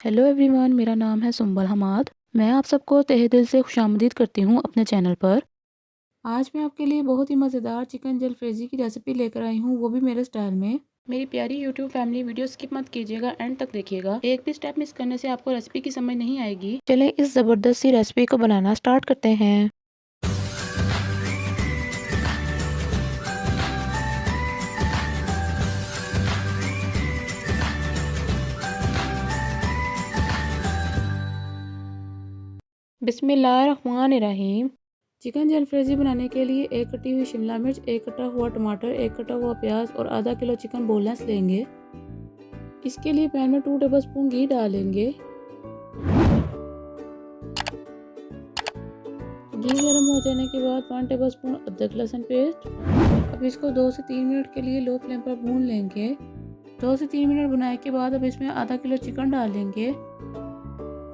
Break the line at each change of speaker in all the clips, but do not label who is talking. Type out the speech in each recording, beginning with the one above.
Hello everyone, मेरा नाम है सुंबल हमाद। मैं आप सबको तहे दिल से खुशामदीद करती हूँ अपने चैनल पर। आज मैं आपके लिए बहुत ही मज़ेदार चिकन जलफ्रेजी की रेसिपी लेकर आई हूँ, वो भी मेरे स्टाइल में। मेरी प्यारी यूट्यूब फैमिली, वीडियो स्किप मत कीजिएगा, एंड तक देखिएगा। एक भी स्टेप मिस करने से आपको रेसिपी की समझ नहीं आएगी। चलें इस ज़बरदस्त सी रेसिपी को बनाना स्टार्ट करते हैं। बिस्मिल्लाहिर्रहमानिर्रहीम। चिकन जलफ्रेजी बनाने के लिए एक कटी हुई शिमला मिर्च, एक कटा हुआ टमाटर, एक कटा हुआ प्याज और आधा किलो चिकन बोनलेस लेंगे। इसके लिए पैन में 2 टेबलस्पून घी डालेंगे। घी गर्म हो जाने के बाद 1 टेबलस्पून अदरक लहसुन पेस्ट। अब इसको 2 से 3 मिनट के लिए लो फ्लेम पर भून लेंगे। 2 से 3 मिनट भुनाई के बाद अब इसमें आधा किलो चिकन डालेंगे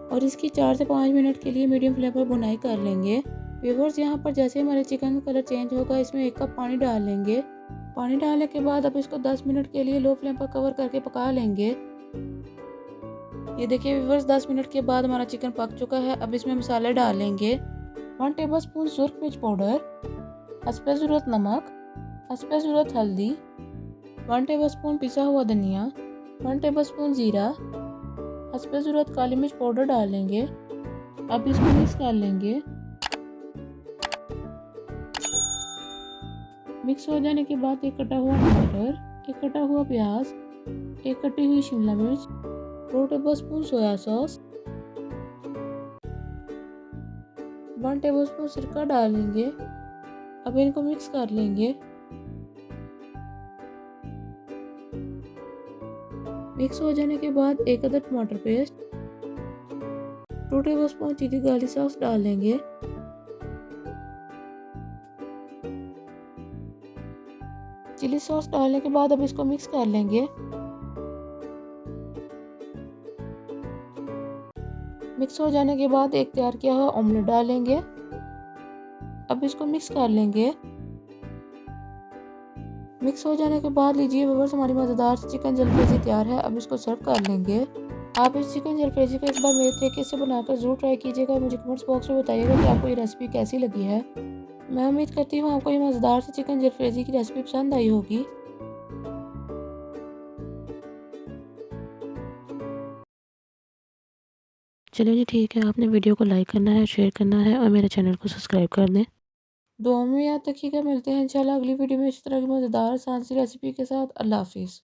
और इसकी 4 से 5 मिनट के लिए मीडियम फ्लेम पर भुनाई कर लेंगे। व्यूअर्स, यहाँ पर जैसे हमारे चिकन का कलर चेंज होगा, इसमें 1 कप पानी डाल लेंगे। पानी डालने के बाद अब इसको 10 मिनट के लिए लो फ्लेम पर कवर करके पका लेंगे। ये देखिए व्यूअर्स, 10 मिनट के बाद हमारा चिकन पक चुका है। अब इसमें मसाले डालेंगे। 1 टेबलस्पून सुरख मिर्च पाउडर, हस्बे ज़रूरत नमक, हस्बे ज़रूरत हल्दी, 1 टेबलस्पून पिसा हुआ धनिया, 1 टेबलस्पून ज़ीरा, हस्बे ज़रूरत काली मिर्च पाउडर डालेंगे। अब इसको मिक्स कर लेंगे। मिक्स हो जाने के बाद एक कटा हुआ टमाटर, एक कटा हुआ प्याज, एक कटी हुई शिमला मिर्च, 2 टेबलस्पून सोया सॉस, 1 टेबलस्पून सिरका डालेंगे। अब इनको मिक्स कर लेंगे। मिक्स हो जाने के बाद एक अदर टमाटर paste, 2 tablespoon chilli garlic sauce डालेंगे। चिली सॉस डालने के बाद अब इसको मिक्स कर लेंगे। मिक्स हो जाने के बाद एक तैयार किया हुआ ऑमलेट डालेंगे। अब इसको मिक्स कर लेंगे। मिक्स हो जाने के बाद लीजिए व्यूअर्स, हमारी मज़ेदार चिकन जलफ्रेजी तैयार है। अब इसको सर्व कर लेंगे। आप इस चिकन जलफ्रेजी को एक बार मेरे तरीके से बनाकर ज़रूर ट्राई कीजिएगा। मुझे कमेंट्स बॉक्स में बताइएगा कि आपको ये रेसिपी कैसी लगी है। मैं उम्मीद करती हूँ आपको ये मज़ेदार सी चिकन जलफ्रेजी की रेसिपी पसंद आई होगी। चलिए जी, ठीक है। आपने वीडियो को लाइक करना है, शेयर करना है और मेरे चैनल को सब्सक्राइब कर दें। दुआ में याद रखिएगा। मिलते हैं इंशाल्लाह अगली वीडियो में इस तरह की मज़ेदार आसान सी रेसिपी के साथ। अल्लाह हाफिज़।